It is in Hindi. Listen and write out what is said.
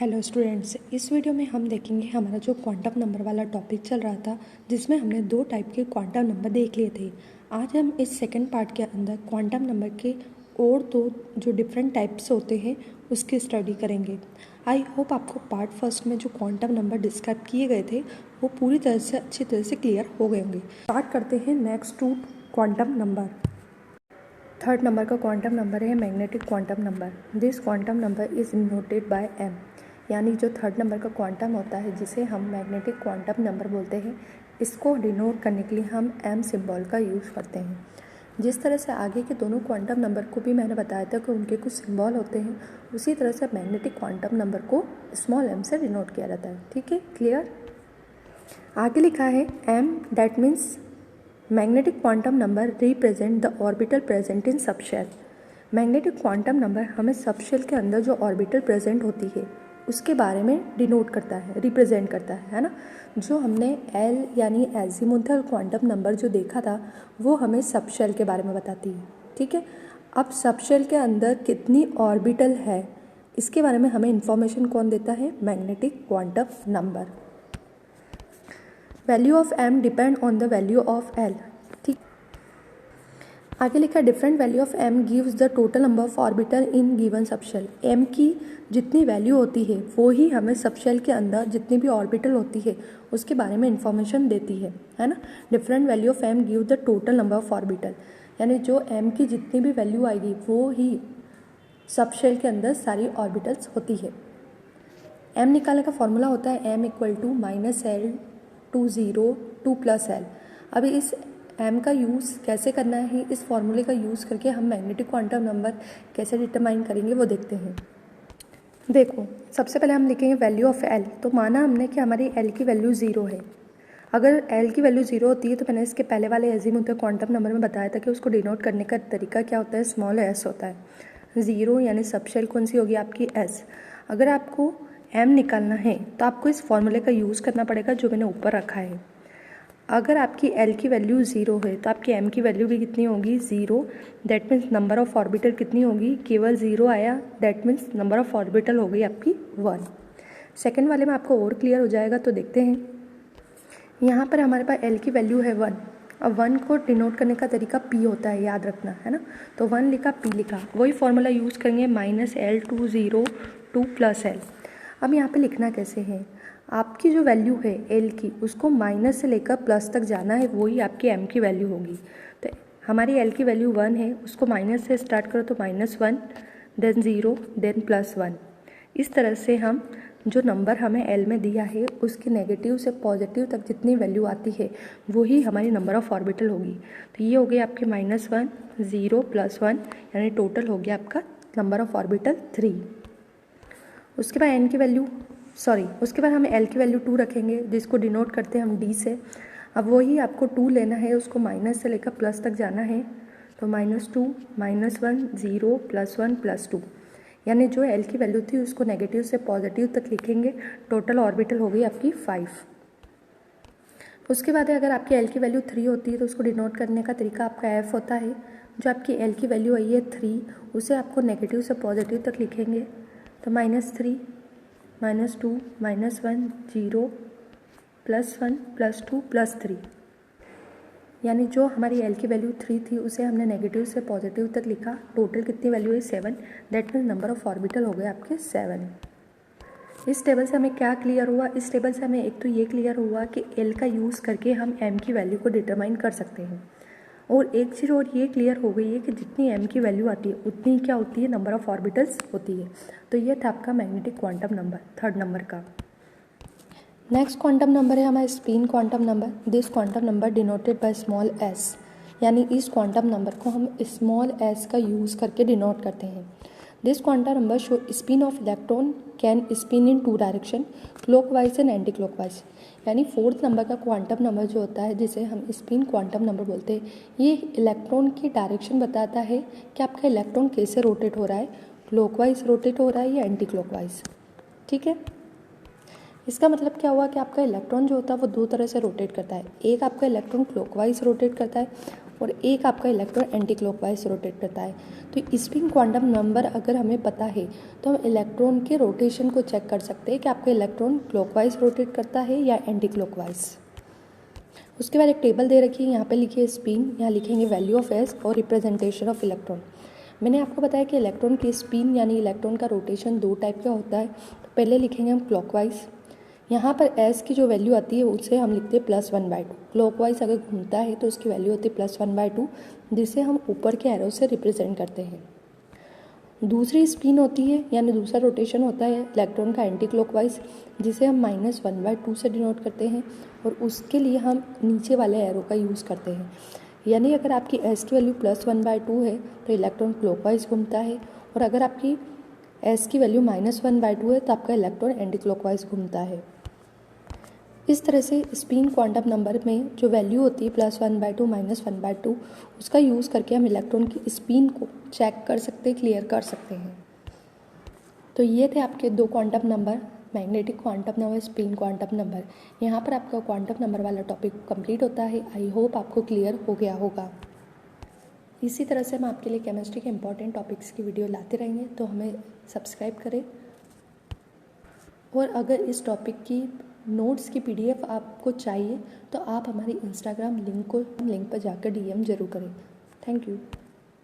हेलो स्टूडेंट्स, इस वीडियो में हम देखेंगे हमारा जो क्वांटम नंबर वाला टॉपिक चल रहा था, जिसमें हमने दो टाइप के क्वांटम नंबर देख लिए थे। आज हम इस सेकंड पार्ट के अंदर क्वांटम नंबर के और दो जो डिफरेंट टाइप्स होते हैं उसकी स्टडी करेंगे। आई होप आपको पार्ट फर्स्ट में जो क्वांटम नंबर डिस्क्राइब किए गए थे वो पूरी तरह से अच्छी तरह से क्लियर हो गए होंगे। स्टार्ट करते हैं next to quantum number. Third number का क्वांटम नंबर है magnetic quantum number. This quantum number is denoted by M. यानी जो थर्ड नंबर का क्वांटम होता है जिसे हम मैग्नेटिक क्वांटम नंबर बोलते हैं, इसको डिनोट करने के लिए हम एम सिंबल का यूज़ करते हैं। जिस तरह से आगे के दोनों क्वांटम नंबर को भी मैंने बताया था कि उनके कुछ सिंबल होते हैं, उसी तरह से मैग्नेटिक क्वांटम नंबर को स्मॉल एम से डिनोट किया जाता है। ठीक है, क्लियर। आगे लिखा है M, that means magnetic quantum number represent the orbital present in subshell. Magnetic quantum number हमें सबशेल के अंदर जो ऑर्बिटल प्रेजेंट होती है उसके बारे में डिनोट करता है, रिप्रेजेंट करता है ना। जो हमने एल यानी एजीमुथल क्वांटम नंबर जो देखा था वो हमें सबशेल के बारे में बताती है। ठीक है, अब सबशेल के अंदर कितनी ऑर्बिटल है इसके बारे में हमें इंफॉर्मेशन कौन देता है? Magnetic quantum number. Value of M depend on the value of L. ठीक, आगे लिखा different value of M gives the total number of orbital in given subshell. M की जितनी वैल्यू होती है वो ही हमें सबशेल के अंदर जितनी भी ऑर्बिटल होती है उसके बारे में इंफॉर्मेशन देती है ना। Different value of M give the total number of orbital, यानी जो एम की जितनी भी वैल्यू आएगी वो ही सबशेल के अंदर सारी ऑर्बिटल्स होती है। एम निकालने का फॉर्मूला होता है M equal to minus L to zero to plus L. अभी इस एम का यूज़ कैसे करना है, इस फॉर्मूले का यूज़ करके हम मैग्नेटिक क्वांटम नंबर कैसे डिटरमाइन करेंगे वो देखते हैं। देखो, सबसे पहले हम लिखेंगे वैल्यू ऑफ एल। तो माना हमने कि हमारी एल की वैल्यू ज़ीरो है। अगर एल की वैल्यू ज़ीरो होती है तो मैंने इसके पहले वाले एजीमुथल क्वांटम नंबर में बताया था कि उसको डिनोट करने का तरीका क्या होता है, स्मॉल एस होता है। ज़ीरो यानी सबशेल कौन सी होगी आपकी? एस। अगर आपको एम निकालना है तो आपको इस फॉर्मूले का यूज़ करना पड़ेगा जो मैंने ऊपर रखा है। अगर आपकी एल की वैल्यू ज़ीरो है तो आपकी एम की वैल्यू भी कितनी होगी? Zero. That means number of orbital कितनी होगी? केवल ज़ीरो आया, that means number of orbital हो गई आपकी वन। सेकेंड वाले में आपको और क्लियर हो जाएगा। तो देखते हैं, यहाँ पर हमारे पास एल की वैल्यू है वन। अब वन को डिनोट करने का तरीका पी होता है, याद रखना है ना। तो वन लिखा, पी लिखा, वही फॉर्मूला यूज़ करेंगे minus L to zero to plus L. अब यहाँ पे लिखना कैसे है? आपकी जो वैल्यू है एल की उसको माइनस से लेकर प्लस तक जाना है, वही आपकी एम की वैल्यू होगी। तो हमारी एल की वैल्यू वन है, उसको माइनस से स्टार्ट करो तो minus one, then zero, then plus one. इस तरह से हम जो नंबर हमें एल में दिया है उसके नेगेटिव से पॉजिटिव तक जितनी वैल्यू आती है वही हमारी नंबर ऑफ ऑर्बिटल होगी। तो ये हो गई आपकी minus one, zero, plus one, यानी टोटल हो गया आपका नंबर ऑफ ऑर्बिटल थ्री। उसके बाद एन की वैल्यू उसके बाद हम एल की वैल्यू टू रखेंगे, जिसको डिनोट करते हैं हम डी से। अब वही आपको टू लेना है, उसको माइनस से लेकर प्लस तक जाना है। तो minus two, minus one, zero, plus one, plus two, यानी जो एल की वैल्यू थी उसको नेगेटिव से पॉजिटिव तक लिखेंगे। टोटल ऑर्बिटल हो गई आपकी फाइव। उसके बाद अगर आपकी एल की वैल्यू थ्री होती है तो उसको डिनोट करने का तरीका आपका एफ होता है। जो आपकी एल की वैल्यू आई है थ्री, उसे आपको नेगेटिव से पॉजिटिव तक लिखेंगे। तो minus three, minus two, minus one, zero, plus one, plus two, plus three, यानी जो हमारी एल की वैल्यू थ्री थी उसे हमने नेगेटिव से पॉजिटिव तक लिखा। टोटल कितनी वैल्यू है? Seven. That means number of orbital हो गए आपके सेवन। इस टेबल से हमें क्या क्लियर हुआ? इस टेबल से हमें एक तो ये क्लियर हुआ कि एल का यूज़ करके हम एम की वैल्यू को डिटरमाइन कर सकते हैं, और एक चीज़ और ये क्लियर हो गई है कि जितनी एम की वैल्यू आती है उतनी क्या होती है? नंबर ऑफ ऑर्बिटल्स होती है। तो ये था आपका magnetic quantum number third number का। नेक्स्ट क्वांटम नंबर है हमारा spin quantum number. This quantum number denoted by small S, यानी इस क्वांटम नंबर को हम स्मॉल एस का यूज़ करके डिनोट करते हैं। This quantum number show spin of electron can spin in two direction, clockwise and anti clockwise. यानी फोर्थ नंबर का क्वांटम नंबर जो होता है जिसे हम स्पिन क्वांटम नंबर बोलते हैं, ये इलेक्ट्रॉन की डायरेक्शन बताता है कि आपका इलेक्ट्रॉन कैसे रोटेट हो रहा है, क्लॉकवाइज रोटेट हो रहा है या एंटी क्लॉकवाइज। ठीक है, इसका मतलब क्या हुआ कि आपका इलेक्ट्रॉन जो होता है वो दो तरह से रोटेट करता है। एक आपका इलेक्ट्रॉन क्लॉकवाइज रोटेट करता है और एक आपका इलेक्ट्रॉन एंटी क्लॉकवाइज रोटेट करता है। तो स्पिन क्वांटम नंबर अगर हमें पता है तो हम इलेक्ट्रॉन के रोटेशन को चेक कर सकते हैं कि आपका इलेक्ट्रॉन क्लॉकवाइज रोटेट करता है या एंटी क्लॉकवाइज। उसके बाद एक टेबल दे रखी है, यहाँ पे लिखिए स्पिन, यहाँ लिखेंगे वैल्यू ऑफ एस और रिप्रेजेंटेशन ऑफ इलेक्ट्रॉन। मैंने आपको बताया कि इलेक्ट्रॉन की स्पिन यानी इलेक्ट्रॉन का रोटेशन 2 टाइप का होता है। तो पहले लिखेंगे हम क्लॉकवाइज, यहाँ पर एस की जो वैल्यू आती है उसे हम लिखते हैं +1/2। क्लॉकवाइज अगर घूमता है तो उसकी वैल्यू होती है +1/2, जिसे हम ऊपर के एरो से रिप्रेजेंट करते हैं। दूसरी स्पिन होती है यानी दूसरा रोटेशन होता है इलेक्ट्रॉन का एंटी क्लॉकवाइज, जिसे हम -1/2 से डिनोट करते हैं और उसके लिए हम नीचे वाले एरो का यूज़ करते हैं। यानी अगर आपकी एस की वैल्यू +1/2 है तो इलेक्ट्रॉन क्लॉकवाइज घूमता है, और अगर आपकी एस की वैल्यू -1/2 है तो आपका इलेक्ट्रॉन एंटी क्लॉकवाइज घूमता है। इस तरह से स्पिन क्वांटम नंबर में जो वैल्यू होती है +1/2 -1/2, उसका यूज़ करके हम इलेक्ट्रॉन की स्पिन को चेक कर सकते हैं, क्लियर कर सकते हैं। तो ये थे आपके 2 quantum number, magnetic quantum number, spin quantum number. यहाँ पर आपका क्वांटम नंबर वाला टॉपिक कंप्लीट होता है। आई होप आपको क्लियर हो गया होगा। इसी तरह से हम आपके लिए केमिस्ट्री के इंपॉर्टेंट टॉपिक्स की वीडियो लाते रहेंगे, तो हमें सब्सक्राइब करें। और अगर इस टॉपिक की नोट्स की PDF आपको चाहिए तो आप हमारी इंस्टाग्राम लिंक पर जाकर DM ज़रूर करें। Thank you.